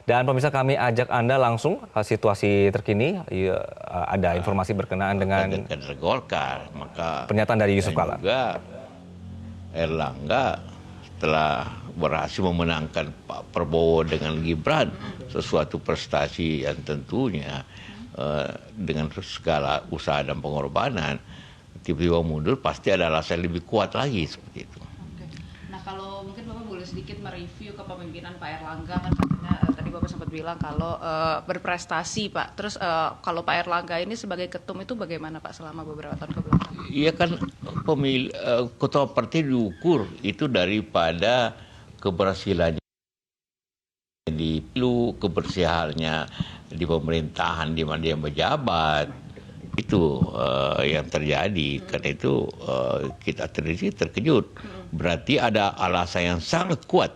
Dan pemirsa, kami ajak Anda langsung situasi terkini. Ada informasi berkenaan dengan kader Golkar, maka pernyataan dari Yusuf Kala. Juga Erlangga telah berhasil memenangkan Pak Prabowo dengan Gibran, sesuatu prestasi yang tentunya dengan segala usaha dan pengorbanan, tiba-tiba mundur pasti ada alasan lebih kuat lagi seperti itu. Nah, kalau mungkin Bapak boleh sedikit mereview kepemimpinan Pak Erlangga, kan katanya tadi Bapak sempat bilang kalau berprestasi Pak. Terus kalau Pak Erlangga ini sebagai ketum itu bagaimana Pak selama beberapa tahun kebelakang? Iya kan, ketua partai diukur itu daripada keberhasilannya di pilu, kebersihannya di pemerintahan di mana dia menjabat. Itu yang terjadi. Karena itu kita terkejut. Berarti ada alasan yang sangat kuat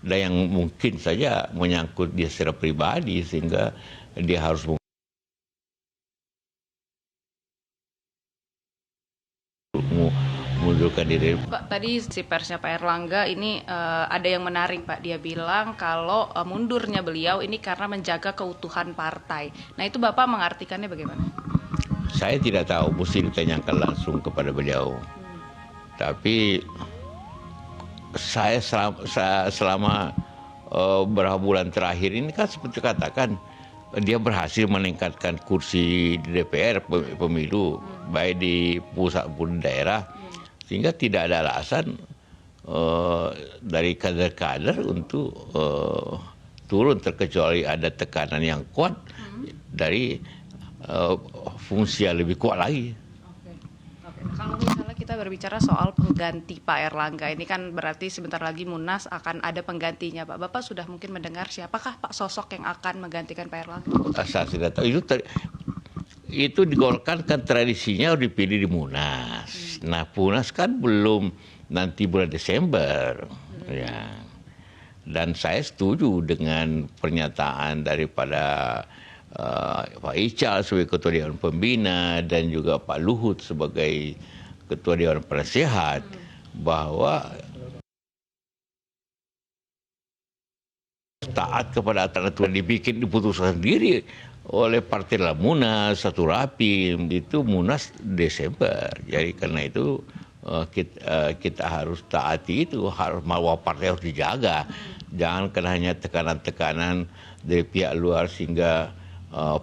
dan yang mungkin saja menyangkut dia secara pribadi sehingga dia harus mengundurkan diri. Pak, tadi si persnya Pak Erlangga ini ada yang menarik Pak. Dia bilang kalau mundurnya beliau ini karena menjaga keutuhan partai. Nah, itu Bapak mengartikannya bagaimana? Saya tidak tahu, mesti ditanyakan langsung kepada beliau. Tapi saya selama beberapa bulan terakhir ini kan seperti katakan, dia berhasil meningkatkan kursi di DPR pemilu, baik di pusat maupun daerah, sehingga tidak ada alasan dari kader-kader untuk turun, terkecuali ada tekanan yang kuat dari fungsi yang lebih kuat lagi. Oke. Kalau misalnya kita berbicara soal pengganti Pak Erlangga, ini kan berarti sebentar lagi Munas akan ada penggantinya Pak. Bapak sudah mungkin mendengar siapakah Pak sosok yang akan menggantikan Pak Erlangga? Saya tidak tahu. Itu digolkan kan tradisinya dipilih di Munas. Nah, Munas kan belum nanti bulan Desember. Ya. Dan saya setuju dengan pernyataan daripada Pak Ical sebagai Ketua Dewan Pembina dan juga Pak Luhut sebagai Ketua Dewan Penasehat bahwa taat kepada aturan dibikin diputuskan sendiri oleh partai dalam Munas, satu rapim itu Munas Desember. Jadi karena itu kita harus taati itu, harus bahwa partai harus dijaga. Jangan kena hanya tekanan-tekanan dari pihak luar sehingga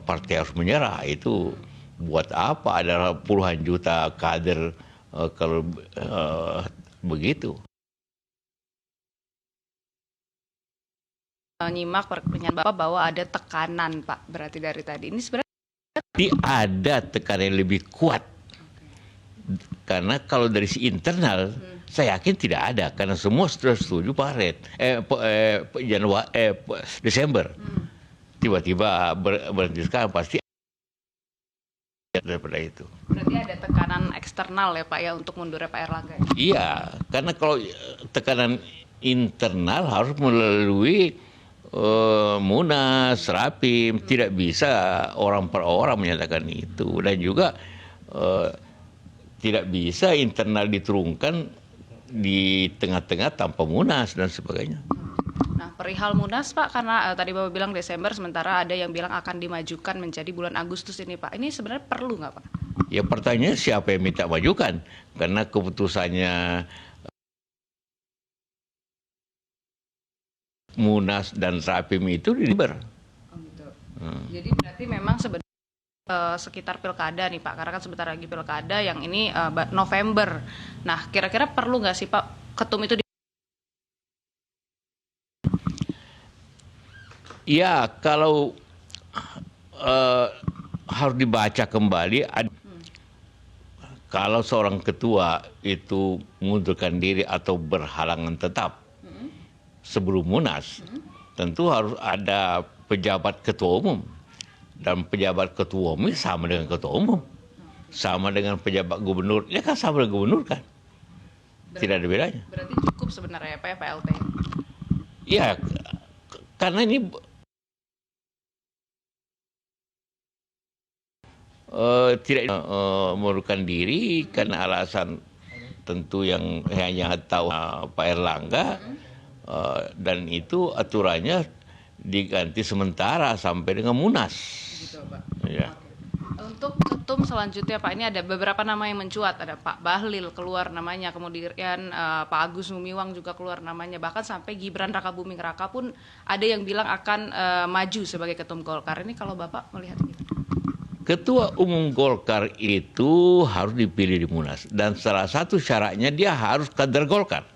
partai harus menyerah. Itu buat apa ada puluhan juta kader kalau begitu. Nyimak pernyataan Bapak bahwa ada tekanan Pak, berarti dari tadi ini sebenarnya ada tekanan yang lebih kuat. Karena kalau dari si internal saya yakin tidak ada, karena semua sudah setuju Desember. Tiba-tiba berhenti sekarang pasti daripada itu. berarti ada tekanan eksternal ya Pak ya untuk mundurnya Pak Erlangga. Iya, karena kalau tekanan internal harus melalui Munas, Rapim, tidak bisa orang per orang menyatakan itu, dan juga tidak bisa internal diturunkan di tengah-tengah tanpa Munas dan sebagainya. Nah, perihal Munas Pak, karena tadi Bapak bilang Desember, sementara ada yang bilang akan dimajukan menjadi bulan Agustus ini Pak. Ini sebenarnya perlu nggak Pak? Ya pertanyaannya siapa yang minta majukan? Karena keputusannya Munas dan Rapim itu di Desember. Oh, gitu. Jadi berarti memang sebenarnya sekitar pilkada nih Pak, karena kan sebentar lagi pilkada yang ini November. Nah, kira-kira perlu nggak sih Pak ketum itu Ya, kalau harus dibaca kembali. Kalau seorang ketua itu mengundurkan diri atau berhalangan tetap sebelum Munas, tentu harus ada pejabat ketua umum. Dan pejabat ketua umum sama dengan ketua umum. Sama dengan pejabat gubernur. Ya kan sama dengan gubernur kan. Tidak ada bedanya. berarti cukup sebenarnya Pak ya PLT? Ya, karena ini tidak mengundurkan diri karena alasan tentu yang hanya tahu Pak Erlangga, dan itu aturannya diganti sementara sampai dengan Munas. Gitu, Pak. Ya. Untuk ketum selanjutnya Pak, ini ada beberapa nama yang mencuat, ada Pak Bahlil keluar namanya, kemudian Pak Agus Gumiwang juga keluar namanya, bahkan sampai Gibran Rakabuming Raka pun ada yang bilang akan maju sebagai ketum Golkar. Ini kalau Bapak melihat ini. Ketua Umum Golkar itu harus dipilih di Munas dan salah satu syaratnya dia harus kader Golkar.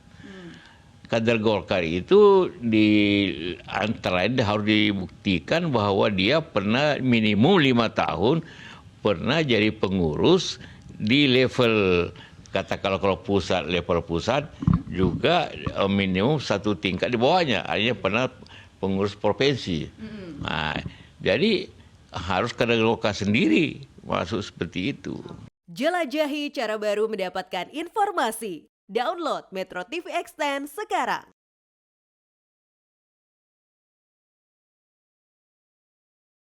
Kader Golkar itu antara lain harus dibuktikan bahwa dia pernah minimum 5 tahun pernah jadi pengurus di level katakanlah kalau pusat, level pusat juga minimum 1 tingkat di bawahnya, artinya pernah pengurus provinsi. Nah, jadi harus kader Golkar sendiri masuk seperti itu. Jelajahi cara baru mendapatkan informasi. Download Metro TV Extend sekarang.